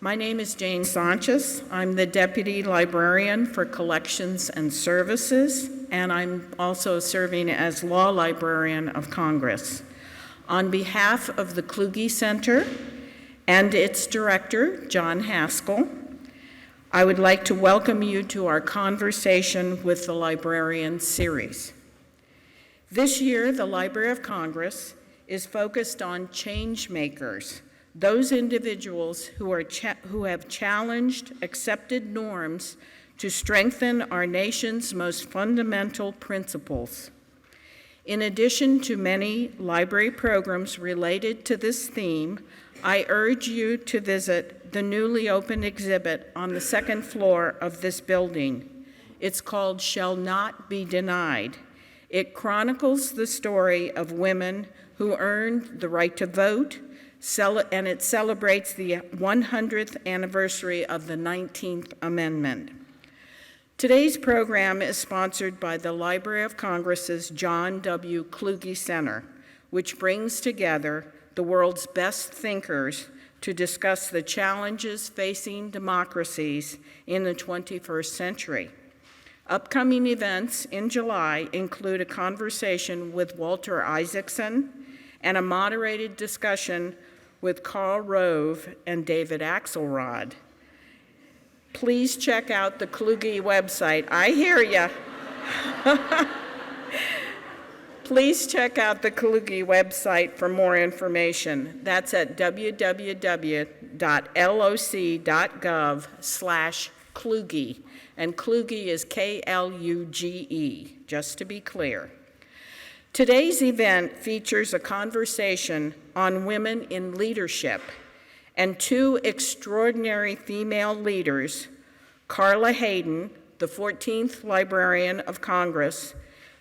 My name is Jane Sanchez. I'm the Deputy Librarian for Collections and Services, and I'm also serving as Law Librarian of Congress. On behalf of the Kluge Center and its director, John Haskell, I would like to welcome you to our Conversation with the Librarian series. This year, the Library of Congress is focused on change makers, those individuals who have challenged accepted norms to strengthen our nation's most fundamental principles. In addition to many library programs related to this theme, I urge you to visit the newly opened exhibit on the second floor of this building. It's called Shall Not Be Denied. It chronicles the story of women who earned the right to vote, and it celebrates the 100th anniversary of the 19th Amendment. Today's program is sponsored by the Library of Congress's John W. Kluge Center, which brings together the world's best thinkers to discuss the challenges facing democracies in the 21st century. Upcoming events in July include a conversation with Walter Isaacson and a moderated discussion with Karl Rove and David Axelrod. Please check out the Kluge website. I hear ya. Please check out the Kluge website for more information. That's at www.loc.gov/Kluge. And Kluge is Kluge, just to be clear. Today's event features a conversation on women in leadership and two extraordinary female leaders, Carla Hayden, the 14th Librarian of Congress,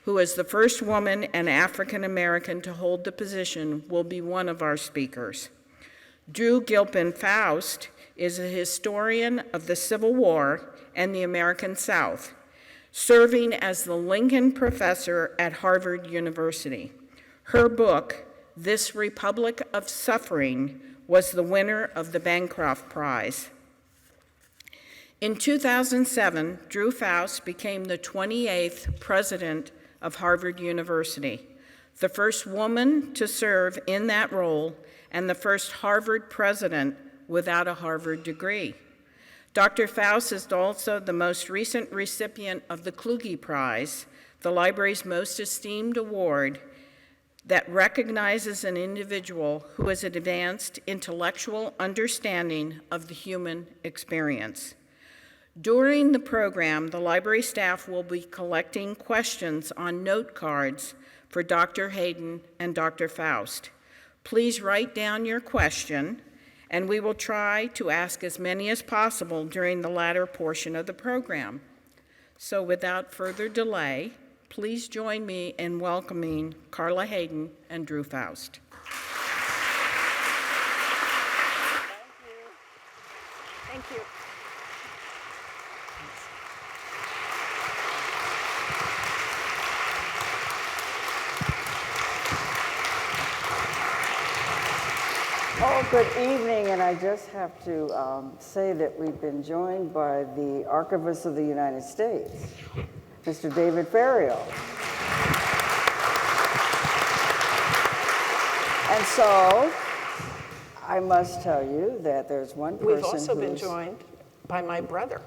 who is the first woman and African American to hold the position, will be one of our speakers. Gilpin Faust is a historian of the Civil War and the American South, serving as the Lincoln Professor at Harvard University. Her book, This Republic of Suffering, was the winner of the Bancroft Prize. In 2007, Drew Faust became the 28th president of Harvard University, the first woman to serve in that role and the first Harvard president without a Harvard degree. Dr. Faust is also the most recent recipient of the Kluge Prize, the library's most esteemed award that recognizes an individual who has advanced intellectual understanding of the human experience. During the program, the library staff will be collecting questions on note cards for Dr. Hayden and Dr. Faust. Please write down your question, and we will try to ask as many as possible during the latter portion of the program. So without further delay, please join me in welcoming Carla Hayden and Drew Faust. Thank you. Oh, good evening, and I just have to say that we've been joined by the Archivist of the United States, Mr. David Ferriero. And so, I must tell you that there's one person We've also been joined by my brother.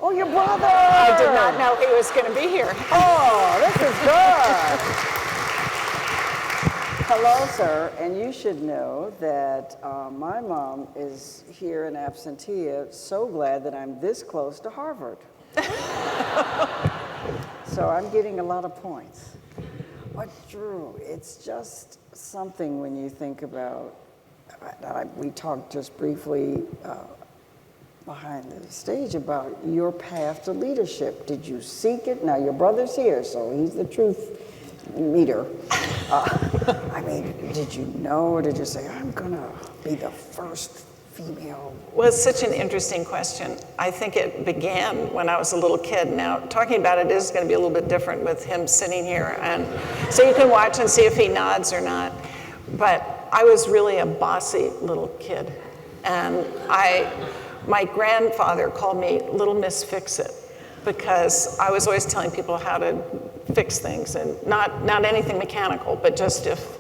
Oh, your brother! I did not know he was going to be here. Oh, this is good! Hello, sir, and you should know that my mom is here in absentia, so glad that I'm this close to Harvard. So I'm getting a lot of points. But Drew, it's just something when you think about, we talked just briefly behind the stage about your path to leadership. Did you seek it? Now your brother's here, so he's the truth meter. I mean, did you know, or did you say, I'm gonna be the first female? Well, it's such an interesting question. I think it began when I was a little kid. Now, talking about it is gonna be a little bit different with him sitting here, and so you can watch and see if he nods or not. But I was really a bossy little kid, and I My grandfather called me Little Miss Fix-It because I was always telling people how to fix things, and not anything mechanical, but just if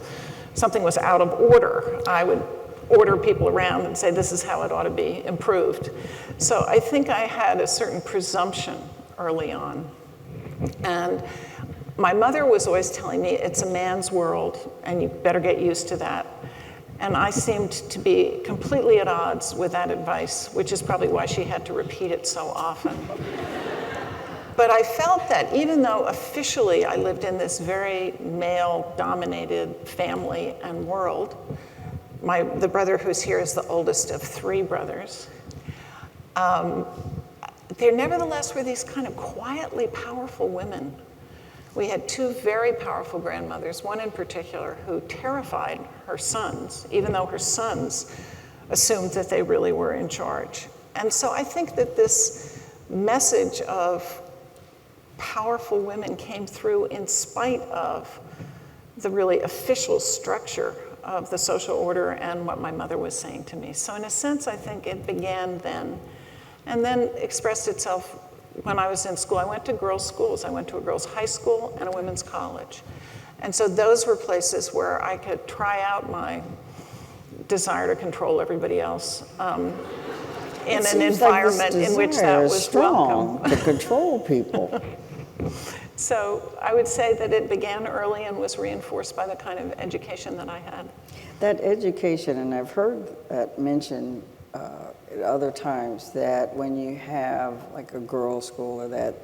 something was out of order, I would order people around and say, this is how it ought to be improved. So I think I had a certain presumption early on. And my mother was always telling me, it's a man's world, and you better get used to that. And I seemed to be completely at odds with that advice, which is probably why she had to repeat it so often. But I felt that even though officially I lived in this very male-dominated family and world, the brother who's here is the oldest of 3 brothers, there nevertheless were these kind of quietly powerful women. We had 2 very powerful grandmothers, one in particular who terrified her sons, even though her sons assumed that they really were in charge. And so I think that this message of powerful women came through in spite of the really official structure of the social order and what my mother was saying to me. So in a sense, I think it began then, and then expressed itself when I was in school. I went to girls' schools. I went to a girls' high school and a women's college. And so those were places where I could try out my desire to control everybody else in an environment in which that was strong welcome. to control people. So I would say that it began early and was reinforced by the kind of education that I had. That education, and I've heard that mentioned at other times, that when you have like a girls' school, or that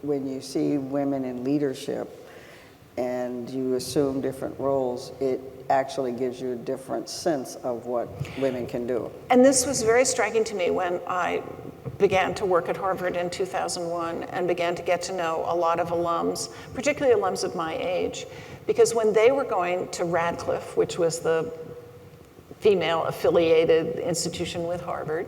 when you see women in leadership and you assume different roles, it actually gives you a different sense of what women can do. And this was very striking to me when I began to work at Harvard in 2001 and began to get to know a lot of alums, particularly alums of my age, because when they were going to Radcliffe, which was the female-affiliated institution with Harvard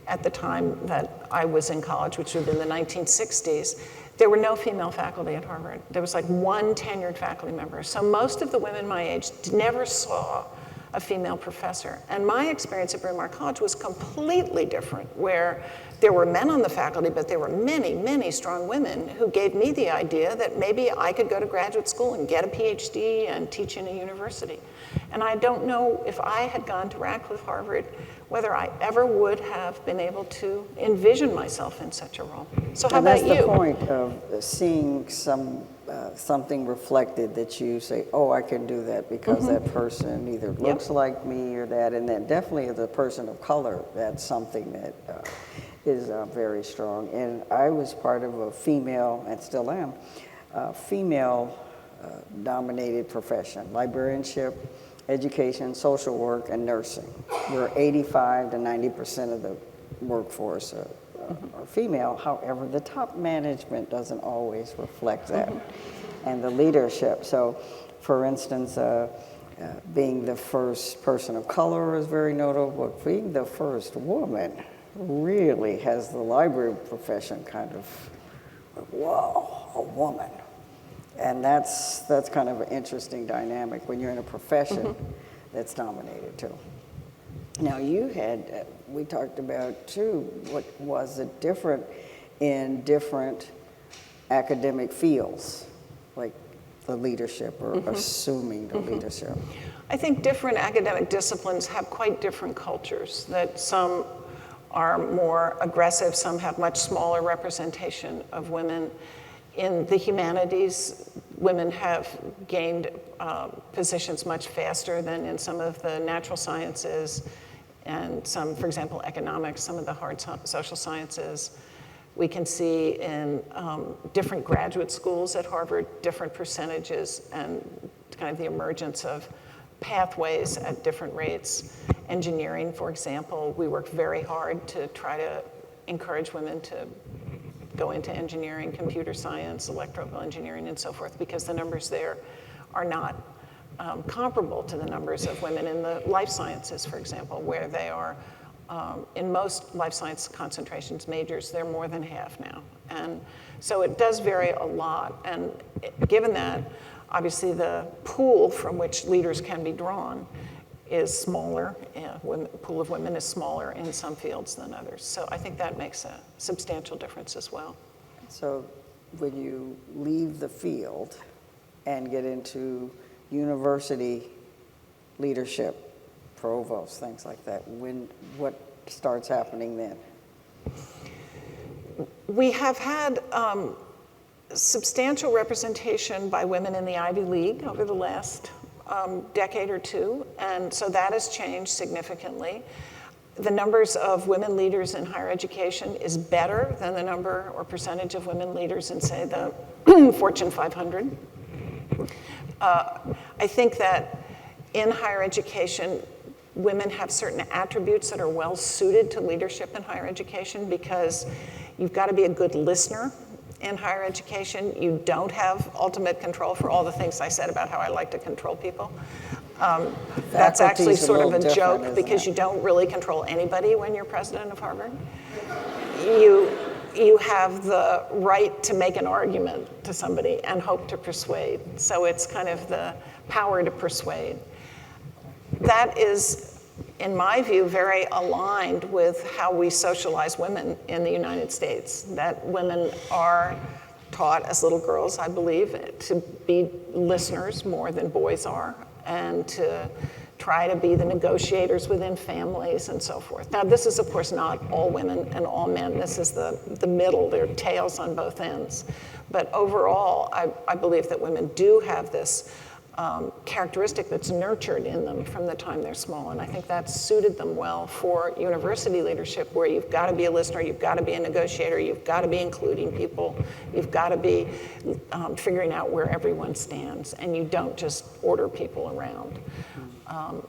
at the time that I was in college, which would have been the 1960s, there were no female faculty at Harvard. There was like 1 tenured faculty member. So most of the women my age never saw a female professor. And my experience at Bryn Mawr College was completely different, where there were men on the faculty, but there were many, many strong women who gave me the idea that maybe I could go to graduate school and get a PhD and teach in a university. And I don't know if I had gone to Radcliffe, Harvard, whether I ever would have been able to envision myself in such a role. So how about you? And that's the point of seeing something reflected that you say, oh, I can do that because that person either looks like me or that, and then definitely as a person of color, that's something that is very strong. And I was part of a female, and still am, female-dominated profession, librarianship, education, social work, and nursing. Where 85 to 90% of the workforce are female. However, the top management doesn't always reflect that, and the leadership. So, for instance, being the first person of color is very notable, but being the first woman really has the library profession kind of, whoa, a woman. And that's kind of an interesting dynamic when you're in a profession that's dominated too. Now you had, we talked about too, what was it different in different academic fields, like the leadership or assuming the leadership? I think different academic disciplines have quite different cultures, that some are more aggressive, some have much smaller representation of women. In the humanities, women have gained positions much faster than in some of the natural sciences and some, for example, economics, some of the hard social sciences. We can see in different graduate schools at Harvard, different percentages and kind of the emergence of pathways at different rates. Engineering, for example, we work very hard to try to encourage women to go into engineering, computer science, electrical engineering, and so forth, because the numbers there are not comparable to the numbers of women in the life sciences, for example, where they are, in most life science concentrations majors, they're more than half now. And so it does vary a lot. And given that, obviously the pool from which leaders can be drawn is smaller, pool of women is smaller in some fields than others. So I think that makes a substantial difference as well. So when you leave the field and get into university leadership, provosts, things like that, what starts happening then? We have had substantial representation by women in the Ivy League over the last decade or two, and so that has changed significantly. The numbers of women leaders in higher education is better than the number or percentage of women leaders in, say, the Fortune 500. I think that in higher education, women have certain attributes that are well suited to leadership in higher education because you've got to be a good listener in higher education. You don't have ultimate control for all the things I said about how I like to control people. That's actually sort of a joke because you don't really control anybody when you're president of Harvard. You have the right to make an argument to somebody and hope to persuade. So it's kind of the power to persuade. That is, in my view, very aligned with how we socialize women in the United States, that women are taught as little girls, I believe, to be listeners more than boys are, and to try to be the negotiators within families and so forth. Now, this is, of course, not all women and all men. This is the middle. There are tails on both ends. But overall, I believe that women do have this characteristic that's nurtured in them from the time they're small. And I think that's suited them well for university leadership, where you've got to be a listener, you've got to be a negotiator, you've got to be including people, you've got to be figuring out where everyone stands, and you don't just order people around.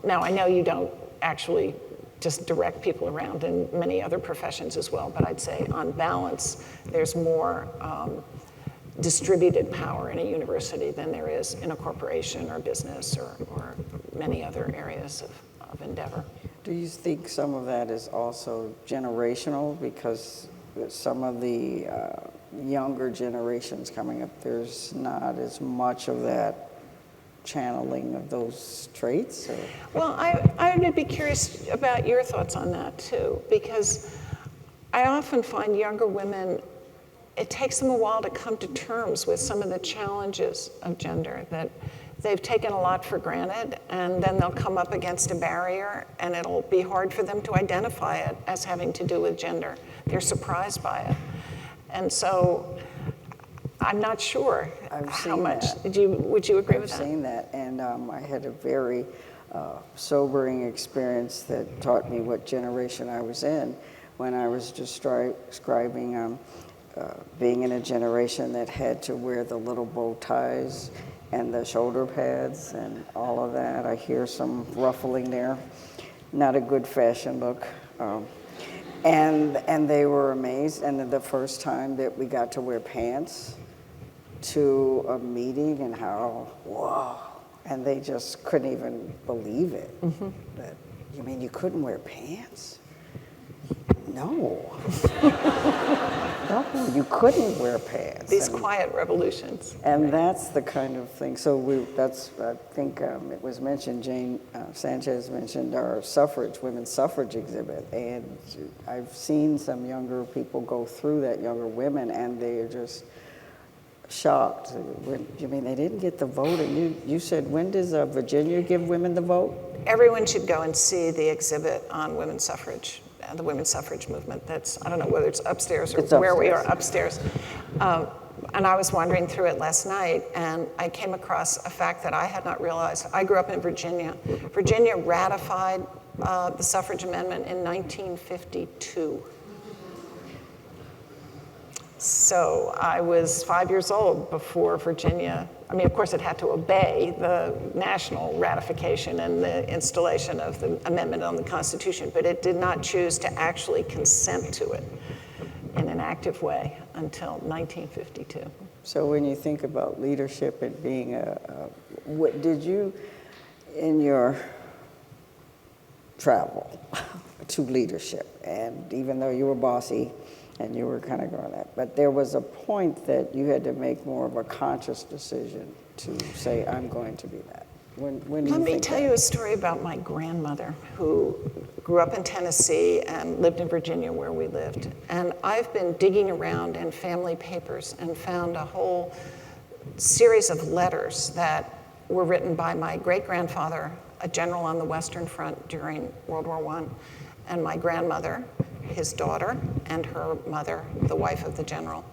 Now, I know you don't actually just direct people around in many other professions as well, but I'd say on balance, there's more distributed power in a university than there is in a corporation or business or many other areas of endeavor. Do you think some of that is also generational? Because some of the younger generations coming up, there's not as much of that channeling of those traits? Or? Well, I would be curious about your thoughts on that too, because I often find younger women, it takes them a while to come to terms with some of the challenges of gender, that they've taken a lot for granted, and then they'll come up against a barrier, and it'll be hard for them to identify it as having to do with gender. They're surprised by it. And so I'm not sure how much. Would you agree with that? I've seen that, and I had a very sobering experience that taught me what generation I was in when I was describing being in a generation that had to wear the little bow ties and the shoulder pads and all of that. I hear some ruffling there. Not a good fashion look. And they were amazed. And the first time that we got to wear pants to a meeting, and how, whoa. And they just couldn't even believe it. Mm-hmm. That, you mean you couldn't wear pants? No. No, you couldn't wear pants. These quiet revolutions. And right. That's the kind of thing. So I think it was mentioned, Jane Sanchez mentioned our women's suffrage exhibit. And I've seen some younger people go through that, younger women, and they're just shocked. You mean they didn't get the vote? And you said, when does Virginia give women the vote? Everyone should go and see the exhibit on women's suffrage. The women's suffrage movement. I don't know whether it's upstairs or where we are upstairs. And I was wandering through it last night, and I came across a fact that I had not realized. I grew up in Virginia. Virginia ratified the suffrage amendment in 1952. So I was 5 years old before Virginia, I mean, of course it had to obey the national ratification and the installation of the amendment on the Constitution, but it did not choose to actually consent to it in an active way until 1952. So when you think about leadership and being what did you, in your travel to leadership, and even though you were bossy, and you were kind of going that. But there was a point that you had to make more of a conscious decision to say, I'm going to be that. When do Let you me think tell that? you a story about my grandmother who grew up in Tennessee and lived in Virginia where we lived. And I've been digging around in family papers and found a whole series of letters that were written by my great-grandfather, a general on the Western Front during World War I, and my grandmother, his daughter, and her mother, the wife of the general.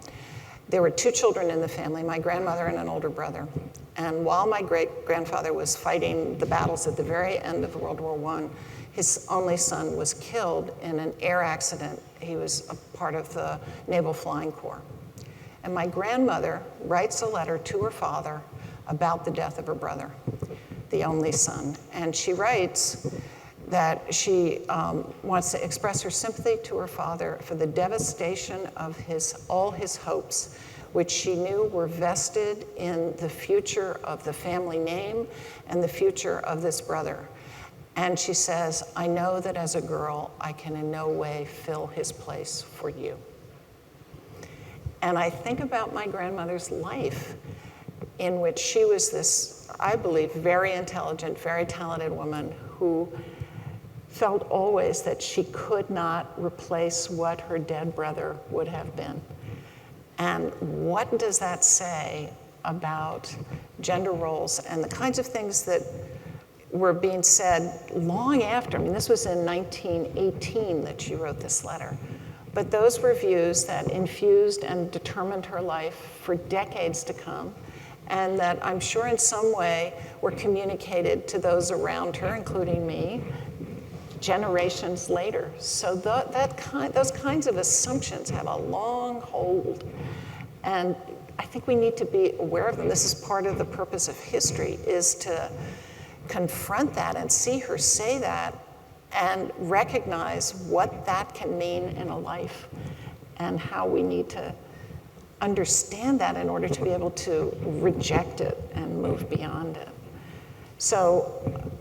There were 2 children in the family, my grandmother and an older brother. And while my great-grandfather was fighting the battles at the very end of World War I, his only son was killed in an air accident. He was a part of the Naval Flying Corps. And my grandmother writes a letter to her father about the death of her brother, the only son. And she writes that she wants to express her sympathy to her father for the devastation of all his hopes, which she knew were vested in the future of the family name and the future of this brother. And she says, I know that as a girl, I can in no way fill his place for you. And I think about my grandmother's life, in which she was this, I believe, very intelligent, very talented woman who felt always that she could not replace what her dead brother would have been. And what does that say about gender roles and the kinds of things that were being said long after? I mean, this was in 1918 that she wrote this letter. But those were views that infused and determined her life for decades to come, and that I'm sure in some way were communicated to those around her, including me, generations later. So those kinds of assumptions have a long hold. And I think we need to be aware of them. This is part of the purpose of history, is to confront that and see her say that and recognize what that can mean in a life and how we need to understand that in order to be able to reject it and move beyond it. So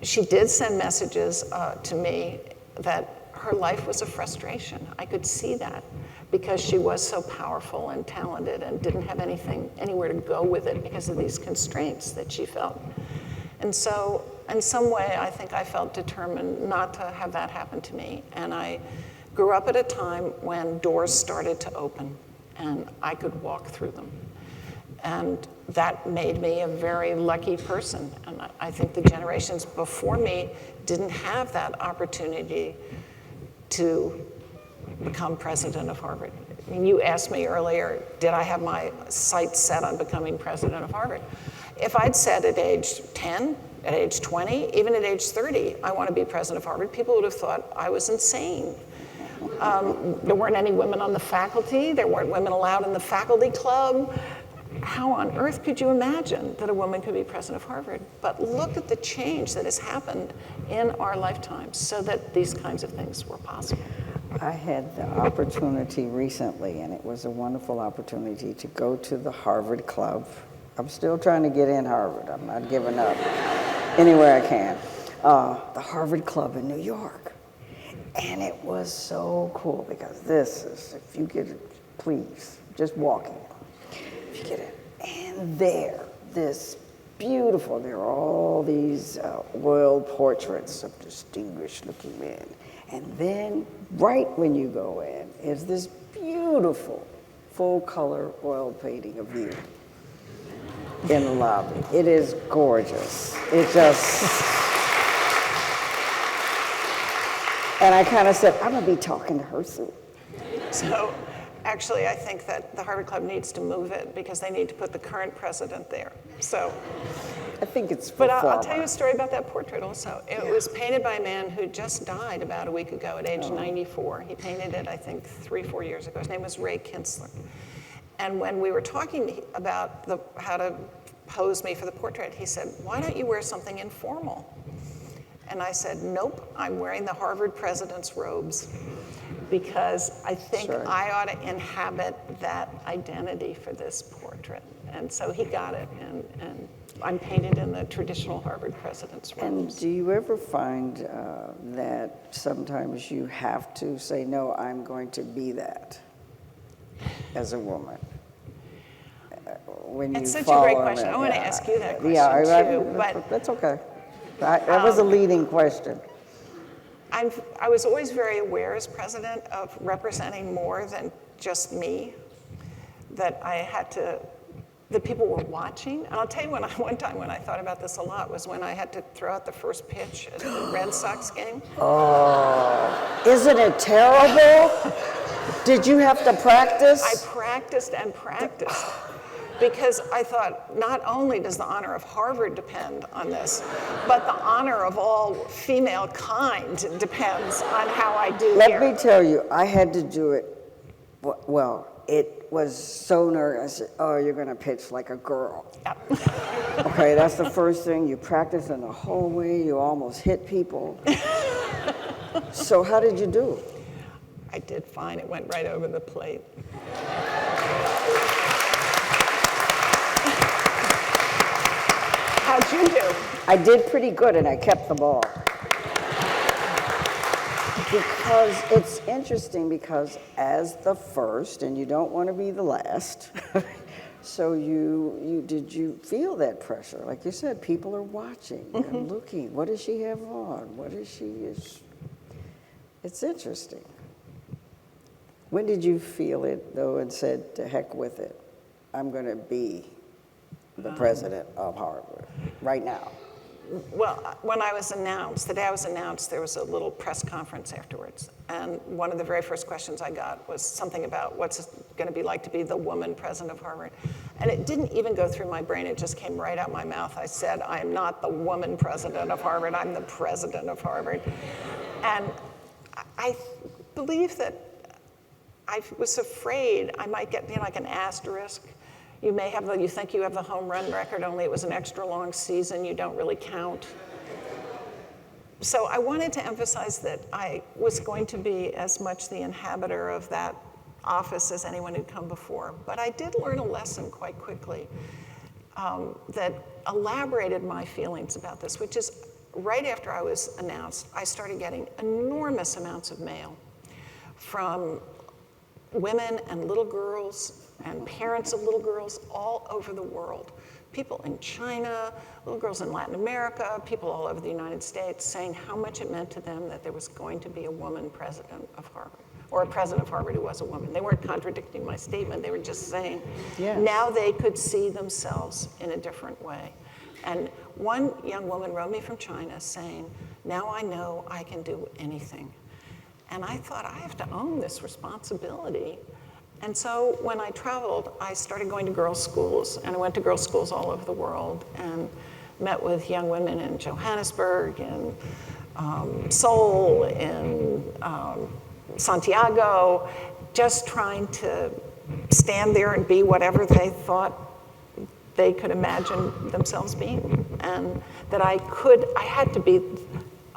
she did send messages to me that her life was a frustration. I could see that because she was so powerful and talented and didn't have anywhere to go with it because of these constraints that she felt. And so in some way, I think I felt determined not to have that happen to me. And I grew up at a time when doors started to open and I could walk through them. And that made me a very lucky person. And I think the generations before me didn't have that opportunity to become president of Harvard. I mean, you asked me earlier, did I have my sights set on becoming president of Harvard? If I'd said at age 10, at age 20, even at age 30, I want to be president of Harvard, people would have thought I was insane. There weren't any women on the faculty. There weren't women allowed in the faculty club. How on earth could you imagine that a woman could be president of Harvard? But look at the change that has happened in our lifetimes so that these kinds of things were possible. I had the opportunity recently, and it was a wonderful opportunity to go to the Harvard Club. I'm still trying to get in Harvard. I'm not giving up anywhere I can. The Harvard Club in New York. And it was so cool because this is, if you get it, please, just walking. If you get it. And there are all these oil portraits of distinguished looking men. And then right when you go in is this beautiful full color oil painting of you in the lobby. It is gorgeous. It just, and I kind of said, I'm gonna be talking to her soon. So actually, I think that the Harvard Club needs to move it because they need to put the current president there. So, I think it's but I'll tell you a story about that portrait also. It was painted by a man who just died about a week ago at age 94. He painted it, I think, 3-4 years ago. His name was Ray Kinsler. And when we were talking about how to pose me for the portrait, he said, why don't you wear something informal? And I said, nope, I'm wearing the Harvard president's robes because I think I ought to inhabit that identity for this portrait. And so he got it, and I'm painted in the traditional Harvard president's robes. And do you ever find that sometimes you have to say, no, I'm going to be that as a woman? when you It's such a follow great them. question. I want to ask you that question Yeah, too, but that's okay. That was a leading question. I was always very aware as president of representing more than just me, that I had to, that people were watching. And I'll tell you one time when I thought about this a lot was when I had to throw out the first pitch at the Red Sox game. Oh, isn't it terrible? Did you have to practice? I practiced and practiced because I thought not only does the honor of Harvard depend on this, but the honor of all female kind depends on how I do here. Let me tell you, I had to do it, well, it was so nervous. I said, oh, you're going to pitch like a girl. Yep. Okay, that's the first thing. You practice in the hallway. You almost hit people. So how did you do? I did fine. It went right over the plate. How'd you do? I did pretty good, and I kept the ball. Because it's interesting, because as the first, and you don't want to be the last, so did you feel that pressure? Like you said, people are watching and looking. What does she have on? What is she? It's interesting. When did you feel it, though, and said, to heck with it? I'm going to be the president of Harvard right now. Well, when I was announced, the day I was announced, there was a little press conference afterwards. And one of the very first questions I got was something about what's it going to be like to be the woman president of Harvard. And it didn't even go through my brain. It just came right out my mouth. I said, I am not the woman president of Harvard. I'm the president of Harvard. And I believe that I was afraid I might get like an asterisk. You may have you think you have the home run record, only it was an extra long season, you don't really count. So I wanted to emphasize that I was going to be as much the inhabitor of that office as anyone who'd come before. But I did learn a lesson quite quickly that elaborated my feelings about this, which is right after I was announced, I started getting enormous amounts of mail from women and little girls and parents of little girls all over the world. People in China, little girls in Latin America, people all over the United States saying how much it meant to them that there was going to be a woman president of Harvard, or a president of Harvard who was a woman. They weren't contradicting my statement, they were just saying now they could see themselves in a different way. And one young woman wrote me from China saying, now I know I can do anything. And I thought, I have to own this responsibility. And so when I traveled, I started going to girls' schools, and I went to girls' schools all over the world and met with young women in Johannesburg, in Seoul, in Santiago, just trying to stand there and be whatever they thought they could imagine themselves being. And that I had to be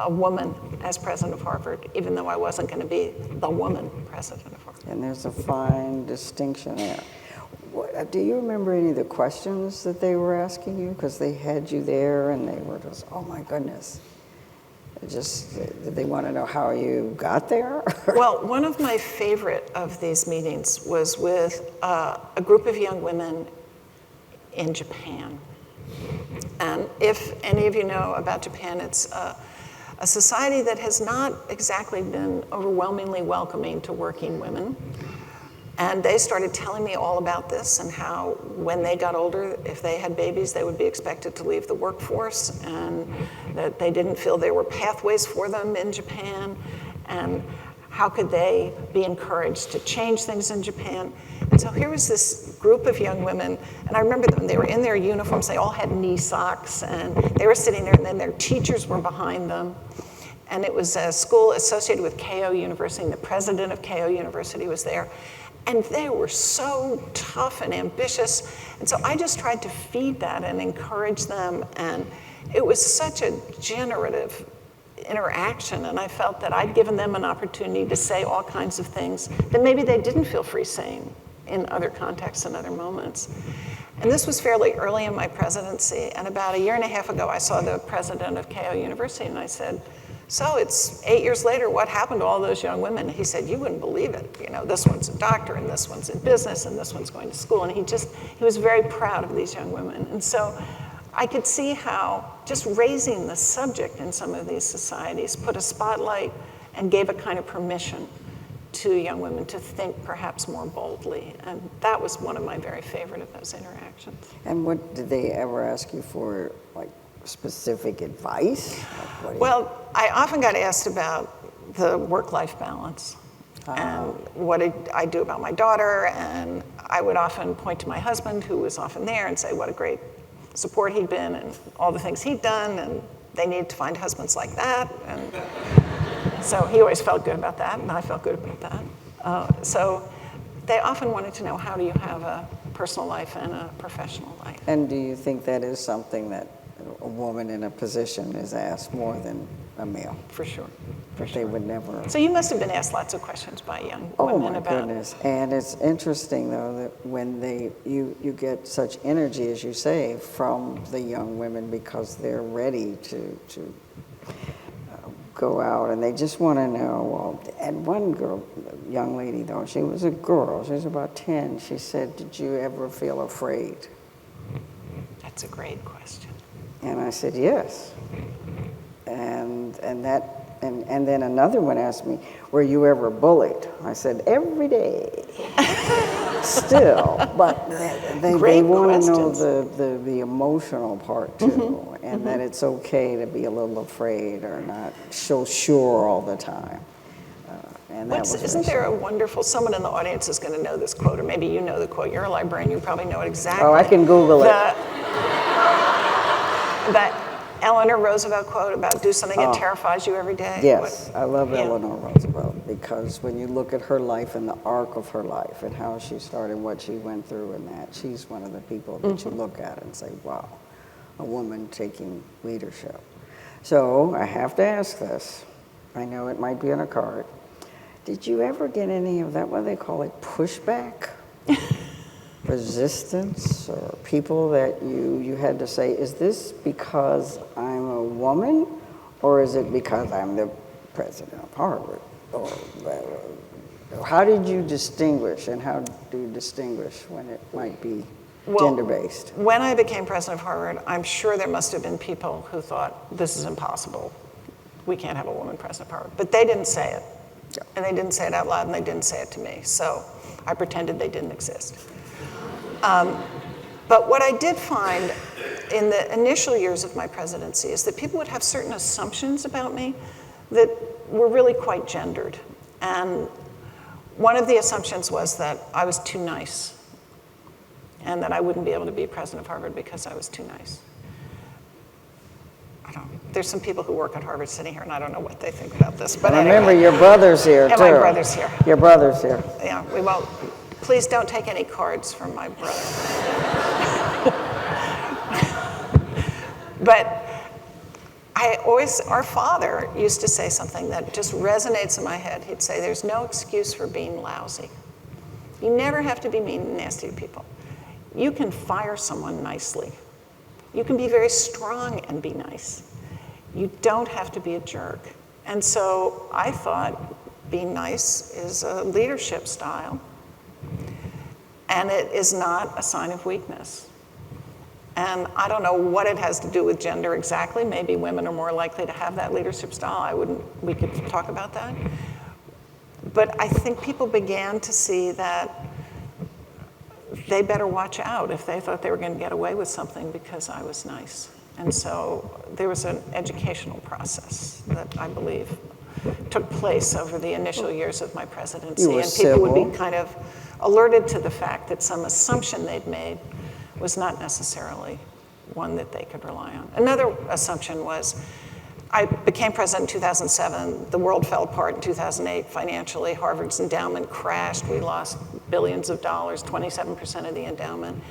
a woman as president of Harvard, even though I wasn't going to be the woman president of Harvard. And there's a fine distinction there. Do you remember any of the questions that they were asking you? Because they had you there and they were just, oh my goodness. Did they want to know how you got there? Well, one of my favorite of these meetings was with a group of young women in Japan. And if any of you know about Japan, it's a society that has not exactly been overwhelmingly welcoming to working women. And they started telling me all about this and how when they got older, if they had babies, they would be expected to leave the workforce, and that they didn't feel there were pathways for them in Japan, and how could they be encouraged to change things in Japan. And so here was this group of young women, and I remember them, they were in their uniforms, they all had knee socks, and they were sitting there, and then their teachers were behind them. And it was a school associated with Keio University, and the president of Keio University was there. And they were so tough and ambitious. And so I just tried to feed that and encourage them. And it was such a generative interaction. And I felt that I'd given them an opportunity to say all kinds of things that maybe they didn't feel free saying in other contexts and other moments. And this was fairly early in my presidency. And about a year and a half ago, I saw the president of Keio University, and I said, So it's 8 years later, what happened to all those young women? He said, you wouldn't believe it. You know, this one's a doctor, and this one's in business, and this one's going to school. And he was very proud of these young women. And so I could see how just raising the subject in some of these societies put a spotlight and gave a kind of permission to young women to think perhaps more boldly. And that was one of my very favorite of those interactions. And what did they ever ask you for, like specific advice? Like, Well, I often got asked about the work-life balance and what did I do about my daughter, and I would often point to my husband, who was often there, and say what a great support he'd been and all the things he'd done, and they needed to find husbands like that. And so he always felt good about that, and I felt good about that. So they often wanted to know, how do you have a personal life and a professional life? And do you think that is something that a woman in a position is asked more than a male? For sure. But they would never. So you must have been asked lots of questions by young women about. Oh my goodness! And it's interesting though that when you get such energy, as you say, from the young women, because they're ready to go out and they just want to know. Well, and one girl, young lady though, she was a girl. She was about 10. She said, "Did you ever feel afraid?" That's a great question. And I said, "Yes." And then another one asked me, "Were you ever bullied?" I said, "Every day." Still, but they want to know the emotional part too, and that it's okay to be a little afraid or not so sure all the time. And that Isn't there a wonderful, someone in the audience is going to know this quote, or maybe you know the quote, you're a librarian, you probably know it exactly. Oh, I can Google it. That Eleanor Roosevelt quote about do something that terrifies you every day. Yes, I love Eleanor Roosevelt, because when you look at her life and the arc of her life and how she started, what she went through and that, she's one of the people that you look at and say, wow, a woman taking leadership. So I have to ask this. I know it might be on a card. Did you ever get any of that, what do they call it, pushback? Resistance, or people that you had to say, is this because I'm a woman, or is it because I'm the president of Harvard? Or how did you distinguish, and how do you distinguish when it might be gender-based? When I became president of Harvard, I'm sure there must have been people who thought, this is impossible. We can't have a woman president of Harvard. But they didn't say it. Yeah. And they didn't say it out loud, and they didn't say it to me. So I pretended they didn't exist. But what I did find in the initial years of my presidency is that people would have certain assumptions about me that were really quite gendered. And one of the assumptions was that I was too nice, and that I wouldn't be able to be president of Harvard because I was too nice. There's some people who work at Harvard sitting here, and I don't know what they think about this. But remember, anyway. your brother's here, too. And my brother's here. Your brother's here. Yeah, we won't. Please don't take any cards from my brother. But our father used to say something that just resonates in my head. He'd say, there's no excuse for being lousy. You never have to be mean and nasty to people. You can fire someone nicely. You can be very strong and be nice. You don't have to be a jerk. And so I thought being nice is a leadership style, and it is not a sign of weakness. And I don't know what it has to do with gender exactly. Maybe women are more likely to have that leadership style. We could talk about that. But I think people began to see that they better watch out if they thought they were going to get away with something because I was nice. And so there was an educational process that I believe took place over the initial years of my presidency. You were and people would civil. be kind of alerted to the fact that some assumption they'd made was not necessarily one that they could rely on. Another assumption was, I became president in 2007. The world fell apart in 2008 financially. Harvard's endowment crashed. We lost billions of dollars, 27% of the endowment.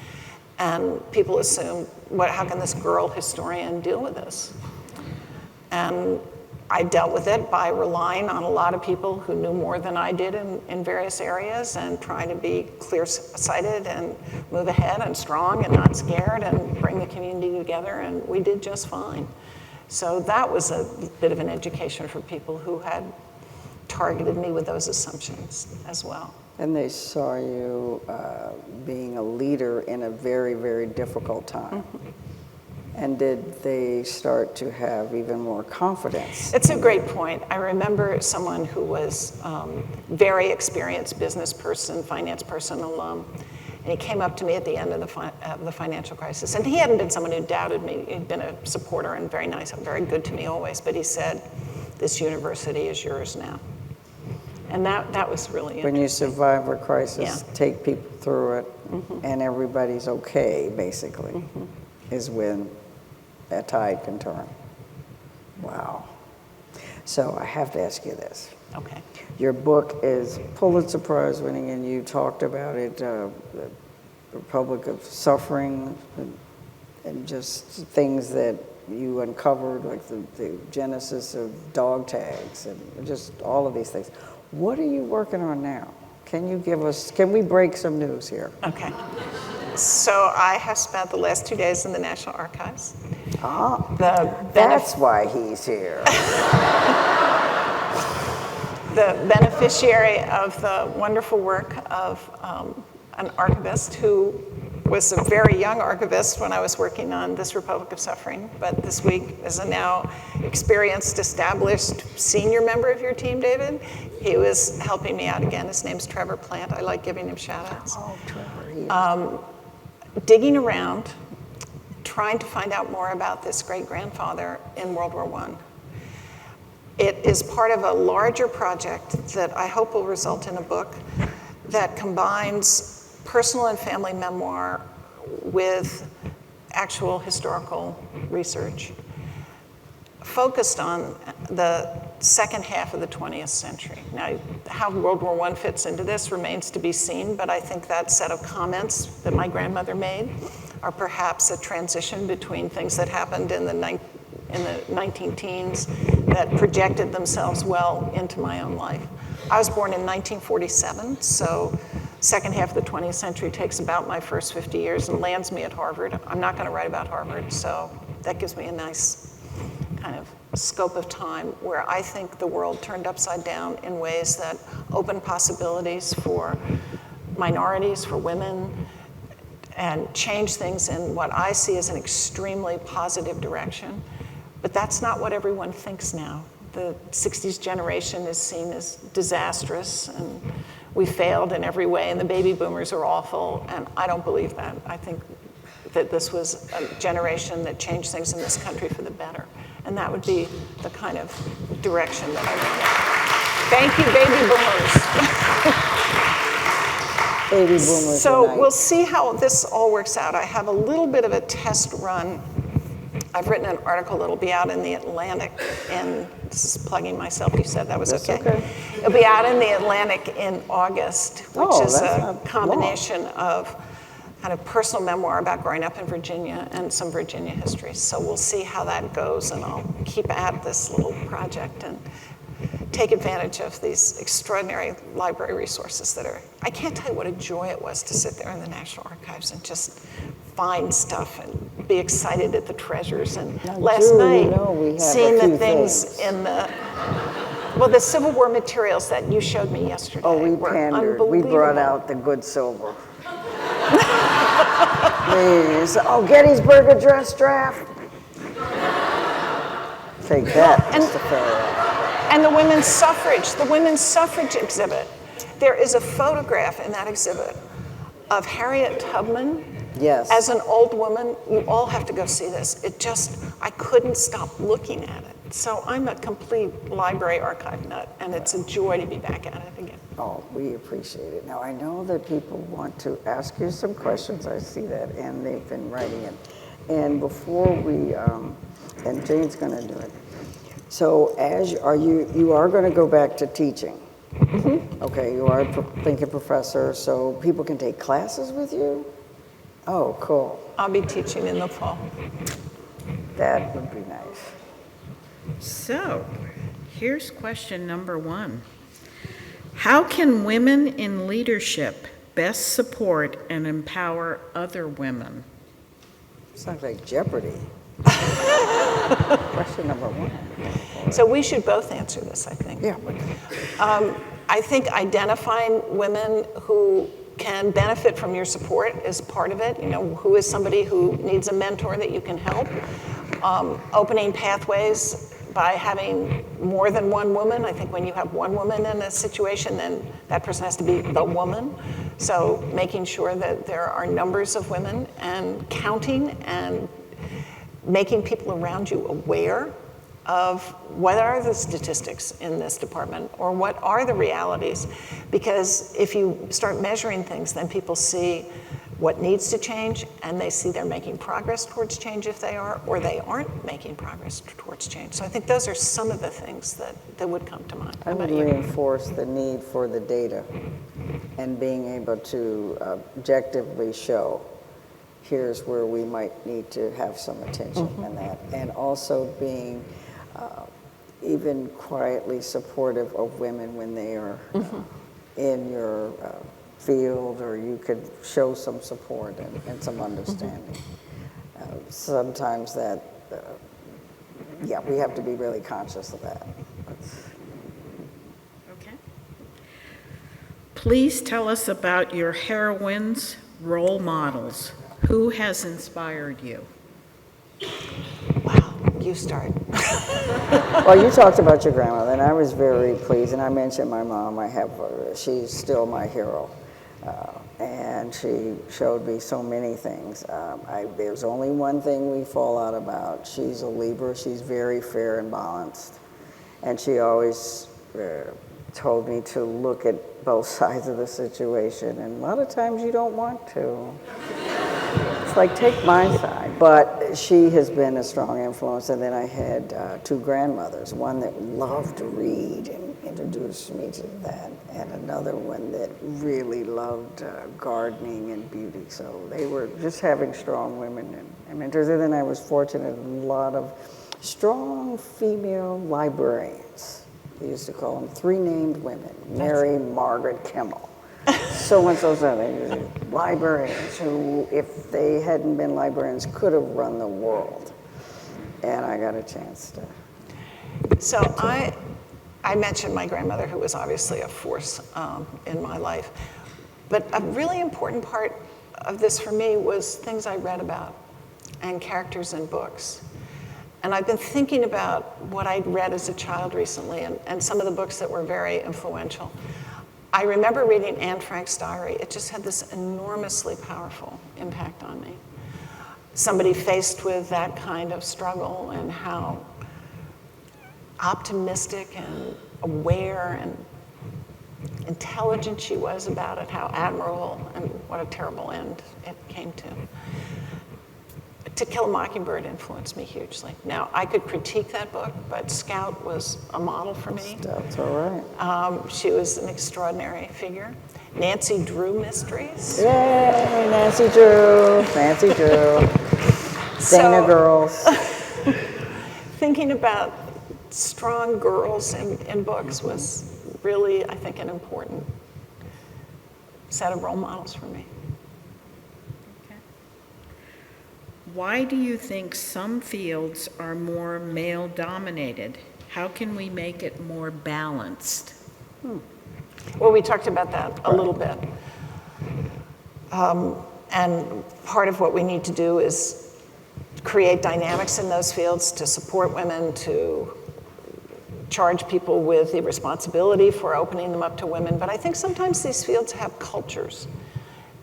And people assumed, how can this girl historian deal with this? And I dealt with it by relying on a lot of people who knew more than I did in various areas, and trying to be clear-sighted and move ahead and strong and not scared and bring the community together, and we did just fine. So that was a bit of an education for people who had targeted me with those assumptions as well. And they saw you being a leader in a very, very difficult time. And did they start to have even more confidence? It's a great point. I remember someone who was very experienced business person, finance person, alum, and he came up to me at the end of the financial crisis. And he hadn't been someone who doubted me. He'd been a supporter and very nice and very good to me always. But he said, "This university is yours now." And that was really interesting. When you survive a crisis, Yeah. take people through it, and everybody's okay, basically, is when that tide can turn. Wow. So I have to ask you this. Okay. Your book is Pulitzer Prize winning, and you talked about it, the Republic of Suffering, and just things that you uncovered, like the genesis of dog tags, and just all of these things. What are you working on now? Can we break some news here? Okay. So I have spent the last 2 days in the National Archives. That's why he's here. The beneficiary of the wonderful work of an archivist who was a very young archivist when I was working on this Republic of Suffering, but this week is a now experienced, established senior member of your team, David. He was helping me out again. His name's Trevor Plant. I like giving him shout outs. Oh, Trevor. Digging around, trying to find out more about this great-grandfather in World War I. It is part of a larger project that I hope will result in a book that combines personal and family memoir with actual historical research, focused on the second half of the 20th century. Now, how World War I fits into this remains to be seen, but I think that set of comments that my grandmother made are perhaps a transition between things that happened in the 19-teens that projected themselves well into my own life. I was born in 1947, so second half of the 20th century takes about my first 50 years and lands me at Harvard. I'm not going to write about Harvard, so that gives me a nice kind of scope of time where I think the world turned upside down in ways that open possibilities for minorities, for women, and change things in what I see as an extremely positive direction. But that's not what everyone thinks now. The 60s generation is seen as disastrous, and we failed in every way, and the baby boomers are awful, and I don't believe that. I think that this was a generation that changed things in this country for the better. And that would be the kind of direction that I would go. Thank you, baby boomers. Baby boomers. So we'll see how this all works out. I have a little bit of a test run. I've written an article that'll be out in the Atlantic, and this is plugging myself. You said that was That's okay. okay. It'll be out in the Atlantic in August, which is that's a not combination of kind of personal memoir about growing up in Virginia and some Virginia history. So we'll see how that goes, and I'll keep at this little project and take advantage of these extraordinary library resources that are, I can't tell you what a joy it was to sit there in the National Archives and just find stuff and be excited at the treasures. And Now, last Drew, night, you know we have seeing a the few things in the Civil War materials that you showed me yesterday we were pandered. We brought unbelievable. out the good silver. Please. Oh, Gettysburg Address draft. Take that, and- Mr. Farrell. And the women's suffrage exhibit. There is a photograph in that exhibit of Harriet Tubman Yes. as an old woman. You all have to go see this. I couldn't stop looking at it. So I'm a complete library archive nut, and it's a joy to be back at it again. Oh, we appreciate it. Now, I know that people want to ask you some questions. I see that, and they've been writing it. And before we, and Jane's going to do it. So, you are going to go back to teaching. Mm-hmm. Okay, you are thinking professor, so people can take classes with you? Oh, cool. I'll be teaching in the fall. That would be nice. So, here's question number 1. How can women in leadership best support and empower other women? Sounds like Jeopardy. Question number one. So we should both answer this, I think. Yeah. I think identifying women who can benefit from your support is part of it. You know, who is somebody who needs a mentor that you can help? Opening pathways by having more than one woman. I think when you have one woman in a situation, then that person has to be the woman. So making sure that there are numbers of women and counting and making people around you aware of what are the statistics in this department or what are the realities. Because if you start measuring things, then people see what needs to change and they see they're making progress towards change if they are, or they aren't making progress towards change. So I think those are some of the things that would come to mind. I would reinforce the need for the data and being able to objectively show here's where we might need to have some attention in that. And also being even quietly supportive of women when they are in your field, or you could show some support and some understanding. Sometimes that, yeah, we have to be really conscious of that. Okay. Please tell us about your heroines, role models. Who has inspired you? Wow, you start. Well, you talked about your grandmother, and I was very pleased, and I mentioned my mom. She's still my hero, and she showed me so many things. There's only one thing we fall out about. She's a Libra. She's very fair and balanced, and she always told me to look at both sides of the situation, and a lot of times you don't want to. It's like, take my side. But she has been a strong influence. And then I had two grandmothers, one that loved to read and introduced me to that, and another one that really loved gardening and beauty. So they were just having strong women and mentors. And then I was fortunate in a lot of strong female librarians. They used to call them three named women, Mary, Margaret, Kimmel. So-and-so, librarians who, if they hadn't been librarians, could have run the world. And I got a chance to. So I mentioned my grandmother, who was obviously a force in my life. But a really important part of this for me was things I read about and characters in books. And I've been thinking about what I'd read as a child recently and some of the books that were very influential. I remember reading Anne Frank's diary. It just had this enormously powerful impact on me. Somebody faced with that kind of struggle and how optimistic and aware and intelligent she was about it, how admirable, and what a terrible end it came to. To Kill a Mockingbird influenced me hugely. Now, I could critique that book, but Scout was a model for me. That's all right. She was an extraordinary figure. Nancy Drew mysteries. Yay, Nancy Drew, Nancy Drew. Dana girls. Thinking about strong girls in books was really, I think, an important set of role models for me. Why do you think some fields are more male-dominated? How can we make it more balanced? Well, we talked about that a little bit. And part of what we need to do is create dynamics in those fields to support women, to charge people with the responsibility for opening them up to women. But I think sometimes these fields have cultures.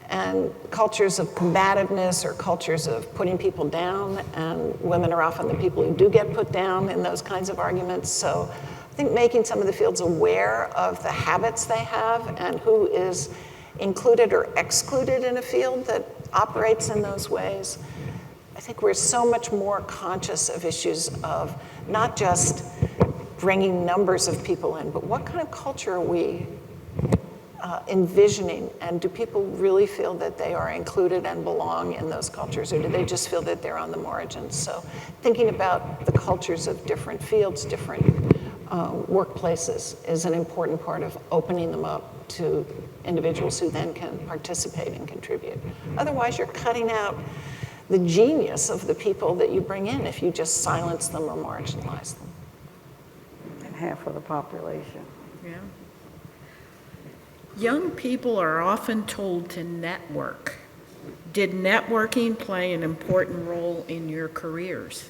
And cultures of combativeness or cultures of putting people down, and women are often the people who do get put down in those kinds of arguments. So I think making some of the fields aware of the habits they have and who is included or excluded in a field that operates in those ways. I think we're so much more conscious of issues of not just bringing numbers of people in, but what kind of culture are we envisioning, and do people really feel that they are included and belong in those cultures, or do they just feel that they're on the margins? So thinking about the cultures of different fields, different workplaces is an important part of opening them up to individuals who then can participate and contribute. Otherwise, you're cutting out the genius of the people that you bring in if you just silence them or marginalize them. And half of the population. Yeah. Young people are often told to network. Did networking play an important role in your careers?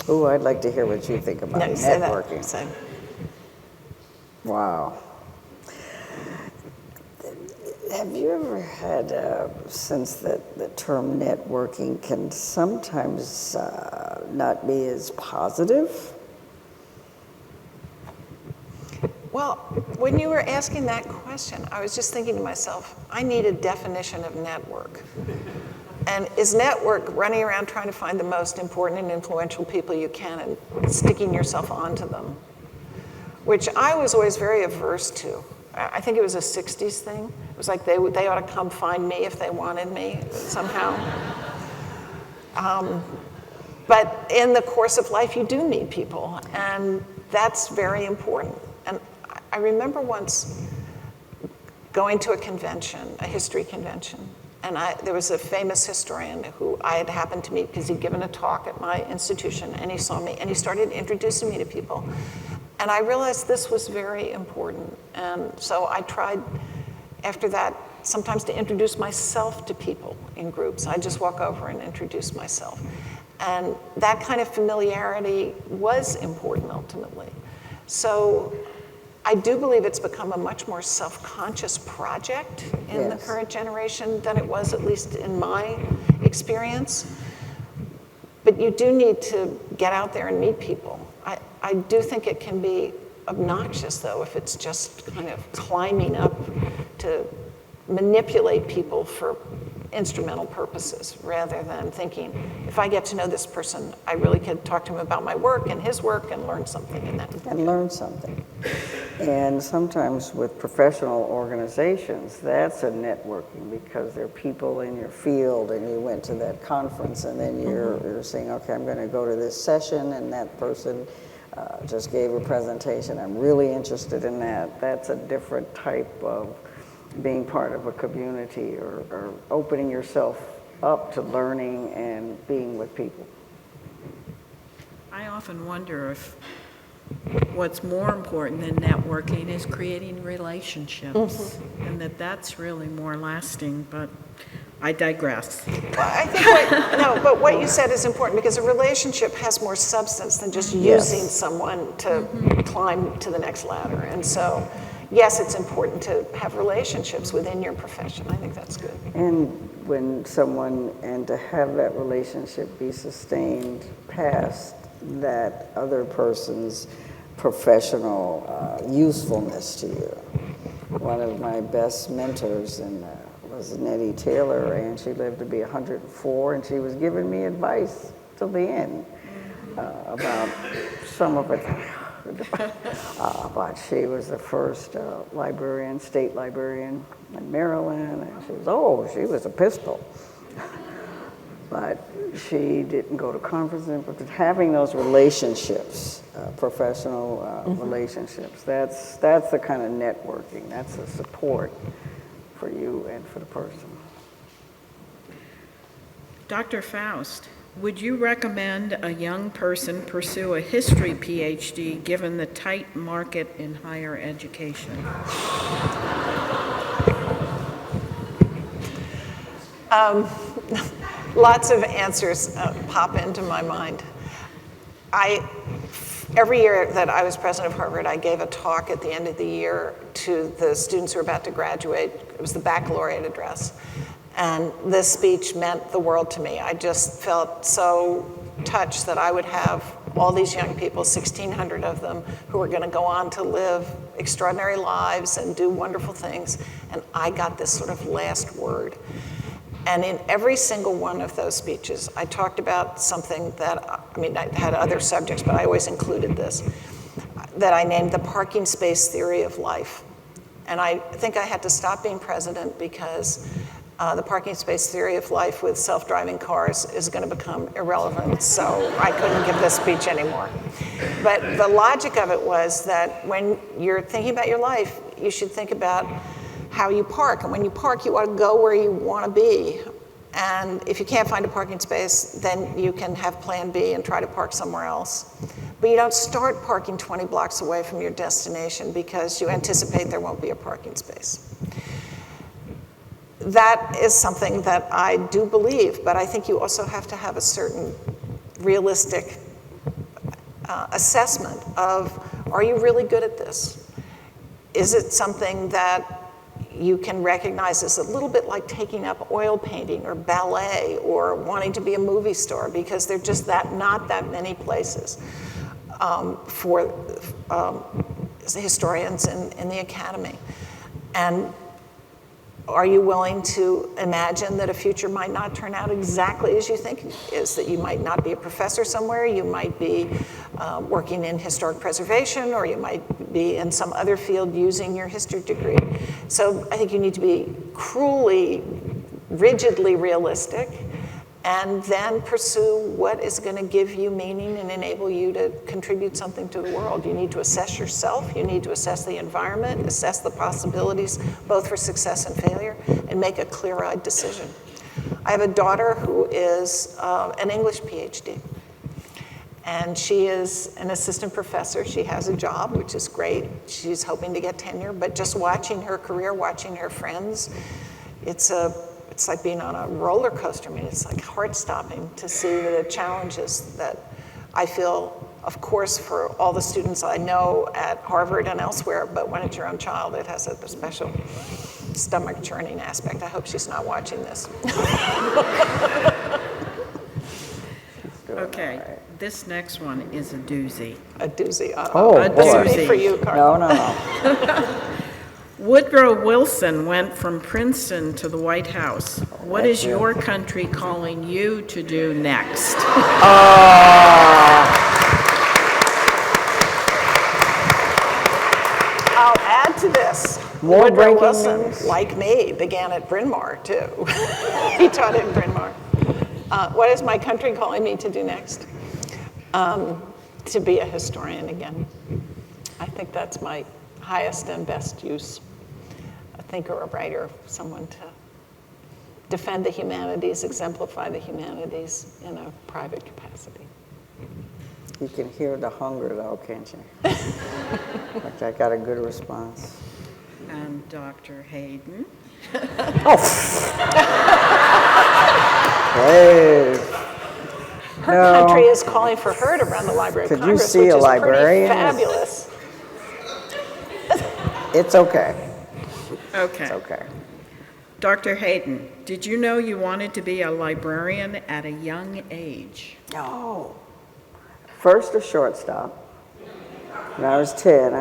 Oh, I'd like to hear what you think about No, say that. networking. Say. Wow. Have you ever had a sense that the term networking can sometimes not be as positive? Well, when you were asking that question, I was just thinking to myself, I need a definition of network. And is network running around trying to find the most important and influential people you can and sticking yourself onto them? Which I was always very averse to. I think it was a 60s thing. It was like they ought to come find me if they wanted me somehow. But in the course of life, you do meet people, and that's very important. And I remember once going to a convention, a history convention, and there was a famous historian who I had happened to meet because he'd given a talk at my institution, and he saw me, and he started introducing me to people. And I realized this was very important. And so I tried, after that, sometimes to introduce myself to people in groups. I'd just walk over and introduce myself. And that kind of familiarity was important ultimately. So I do believe it's become a much more self-conscious project in the current generation than it was, at least in my experience. But you do need to get out there and meet people. I do think it can be obnoxious, though, if it's just kind of climbing up to manipulate people for instrumental purposes, rather than thinking, if I get to know this person, I really could talk to him about my work and his work and learn something in that. And learn something. And sometimes with professional organizations, that's a networking because there are people in your field and you went to that conference and then you're saying, okay, I'm going to go to this session and that person just gave a presentation. I'm really interested in that. That's a different type of being part of a community or opening yourself up to learning and being with people. I often wonder if what's more important than networking is creating relationships, and that's really more lasting, but I digress. Well, I think but what you said is important because a relationship has more substance than just using someone to climb to the next ladder. And so, yes, it's important to have relationships within your profession. I think that's good. And when and to have that relationship be sustained past that other person's professional usefulness to you. One of my best mentors was Nettie Taylor, and she lived to be 104, and she was giving me advice till the end about some of it. But she was the first librarian, state librarian in Maryland, and she was a pistol. But she didn't go to conferences, but having those relationships, professional relationships, that's the kind of networking, that's the support for you and for the person. Dr. Faust, would you recommend a young person pursue a history PhD given the tight market in higher education? Lots of answers pop into my mind. Every year that I was president of Harvard, I gave a talk at the end of the year to the students who were about to graduate. It was the Baccalaureate Address. And this speech meant the world to me. I just felt so touched that I would have all these young people, 1,600 of them, who were going to go on to live extraordinary lives and do wonderful things. And I got this sort of last word. And in every single one of those speeches, I talked about something that, I had other subjects, but I always included this, that I named the parking space theory of life. And I think I had to stop being president because the parking space theory of life with self-driving cars is going to become irrelevant, so I couldn't give this speech anymore. But the logic of it was that when you're thinking about your life, you should think about how you park. And when you park, you ought to go where you want to be. And if you can't find a parking space, then you can have plan B and try to park somewhere else. But you don't start parking 20 blocks away from your destination because you anticipate there won't be a parking space. That is something that I do believe, but I think you also have to have a certain realistic assessment of, are you really good at this? Is it something that you can recognize as a little bit like taking up oil painting or ballet or wanting to be a movie star, because there are just not that many places for historians in the academy. And are you willing to imagine that a future might not turn out exactly as you think it is, that you might not be a professor somewhere, you might be working in historic preservation, or you might be in some other field using your history degree. So I think you need to be cruelly, rigidly realistic, and then pursue what is going to give you meaning and enable you to contribute something to the world. You need to assess yourself, you need to assess the environment, assess the possibilities, both for success and failure, and make a clear-eyed decision. I have a daughter who is an English PhD, and she is an assistant professor. She has a job, which is great. She's hoping to get tenure, but just watching her career, watching her friends, it's like being on a roller coaster. I mean, it's like heart-stopping to see the challenges that I feel, of course, for all the students I know at Harvard and elsewhere, but when it's your own child, it has a special stomach-churning aspect. I hope she's not watching this. Okay, this next one is a doozy. A doozy. Oh, a boy. doozy. For you, Carla. No. Woodrow Wilson went from Princeton to the White House. What is That's it. your country calling you to do next? I'll add to this. More Woodrow breaking Wilson, news. like me, began at Bryn Mawr, too. He taught at Bryn Mawr. What is my country calling me to do next? To be a historian again. I think that's my highest and best use. A thinker, a writer, someone to defend the humanities, exemplify the humanities in a private capacity. You can hear the hunger, though, can't you? Like I got a good response. And Dr. Hayden. Hey. Her country is calling for her to run the Library of Could you Congress, see which a is librarian? pretty fabulous. It's okay. Okay. It's okay. Dr. Hayden, did you know you wanted to be a librarian at a young age? Oh. First, a shortstop. When I was 10,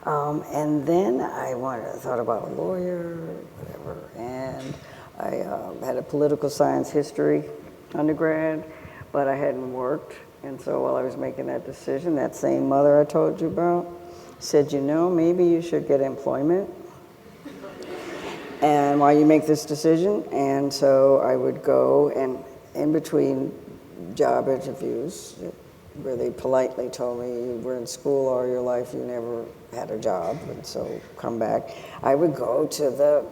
and then I thought about a lawyer, whatever, and I had a political science history undergrad, but I hadn't worked. And so while I was making that decision, that same mother I told you about said, you know, maybe you should get employment and while you make this decision. And so I would go, and in between job interviews, where they politely told me, you were in school all your life, you never had a job, and so come back, I would go to the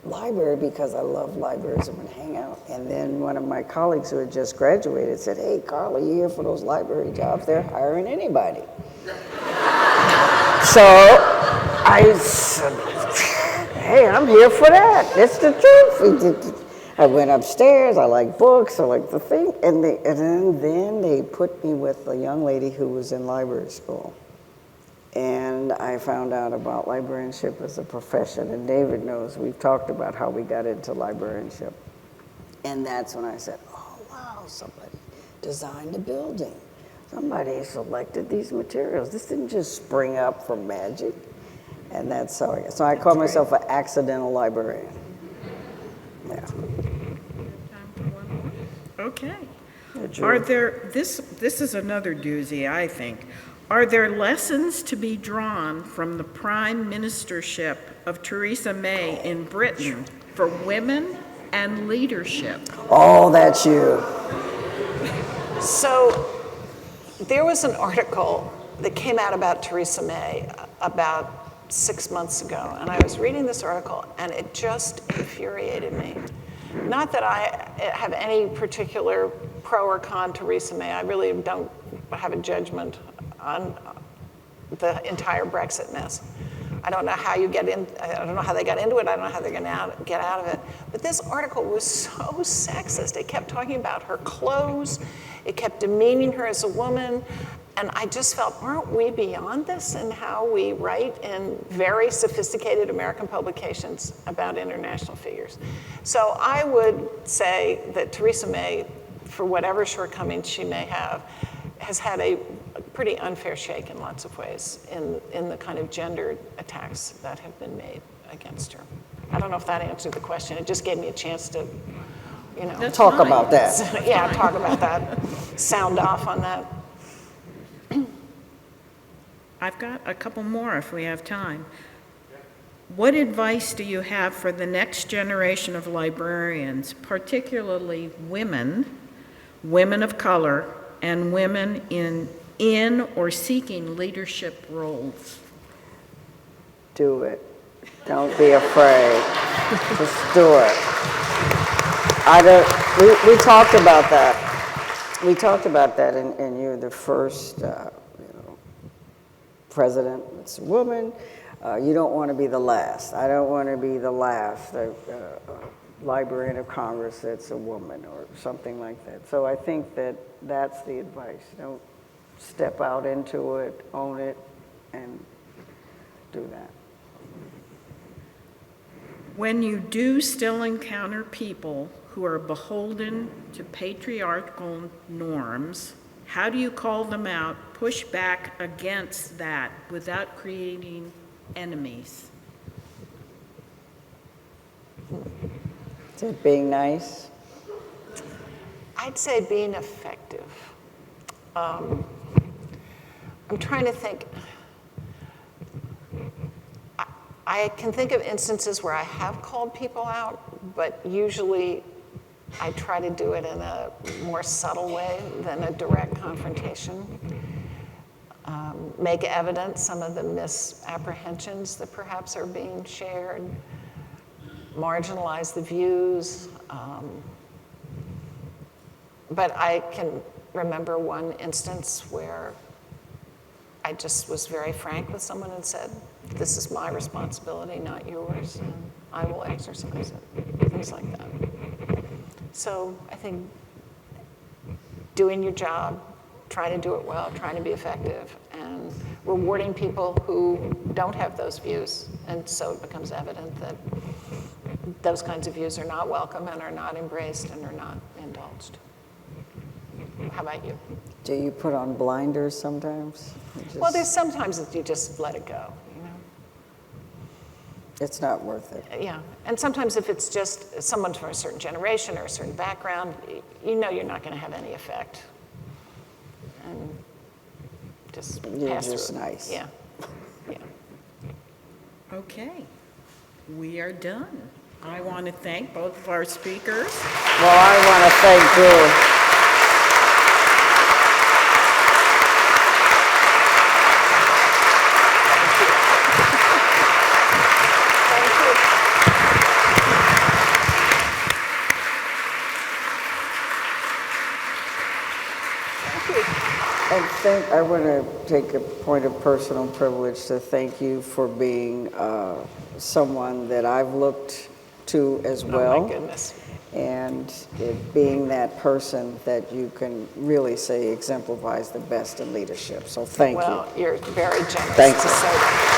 library because I love libraries and would hang out. And then one of my colleagues who had just graduated said, hey, Carla, you here for those library jobs? They're hiring anybody. So I said, hey, I'm here for that. It's the truth. I went upstairs, I like books, I like the thing, and then they put me with a young lady who was in library school. And I found out about librarianship as a profession, and David knows, we've talked about how we got into librarianship. And that's when I said, oh wow, somebody designed a building. Somebody selected these materials. This didn't just spring up from magic. And that's how so I call myself an accidental librarian. Yeah. Okay. Are there, this is another doozy, I think. Are there lessons to be drawn from the prime ministership of Theresa May in Britain for women and leadership? Oh, that's you. So there was an article that came out about Theresa May about 6 months ago, and I was reading this article, and it just infuriated me. Not that I have any particular pro or con to Theresa May. I really don't have a judgment on the entire Brexit mess. I don't know how you get in. I don't know how they got into it. I don't know how they're going to get out of it. But this article was so sexist. It kept talking about her clothes. It kept demeaning her as a woman. And I just felt, aren't we beyond this in how we write in very sophisticated American publications about international figures? So I would say that Theresa May, for whatever shortcomings she may have, has had a pretty unfair shake in lots of ways in the kind of gendered attacks that have been made against her. I don't know if that answered the question. It just gave me a chance to, you know, That's talk fine. about that. yeah, talk about that, sound off on that. I've got a couple more if we have time. What advice do you have for the next generation of librarians, particularly women, women of color, and women in or seeking leadership roles? Do it. Don't be afraid. Just do it. We talked about that. We talked about that, and you're the first president that's a woman. You don't want to be the last. I don't want to be the last Librarian of Congress that's a woman or something like that. So I think that's the advice. Don't step out into it, own it, and do that. When you do still encounter people who are beholden to patriarchal norms, how do you call them out, push back against that without creating enemies? Is it being nice? I'd say being effective. I'm trying to think. I can think of instances where I have called people out, but usually I try to do it in a more subtle way than a direct confrontation. Make evident some of the misapprehensions that perhaps are being shared, marginalize the views. But I can remember one instance where I just was very frank with someone and said, this is my responsibility, not yours, and I will exercise it, things like that. So I think doing your job, trying to do it well, trying to be effective, and rewarding people who don't have those views, and so it becomes evident that those kinds of views are not welcome and are not embraced and are not indulged. How about you? Do you put on blinders sometimes? Well, there's sometimes that you just let it go, you know? It's not worth it. Yeah, and sometimes if it's just someone from a certain generation or a certain background, you know you're not going to have any effect. And just You're pass just through it. nice. Yeah, yeah. Okay, we are done. I want to thank both of our speakers. Well, I want to thank you. I want to take a point of personal privilege to thank you for being someone that I've looked to as well. Oh, my goodness. And being that person that you can really say exemplifies the best in leadership. So thank you. Well, you're very generous Thank to you. say that.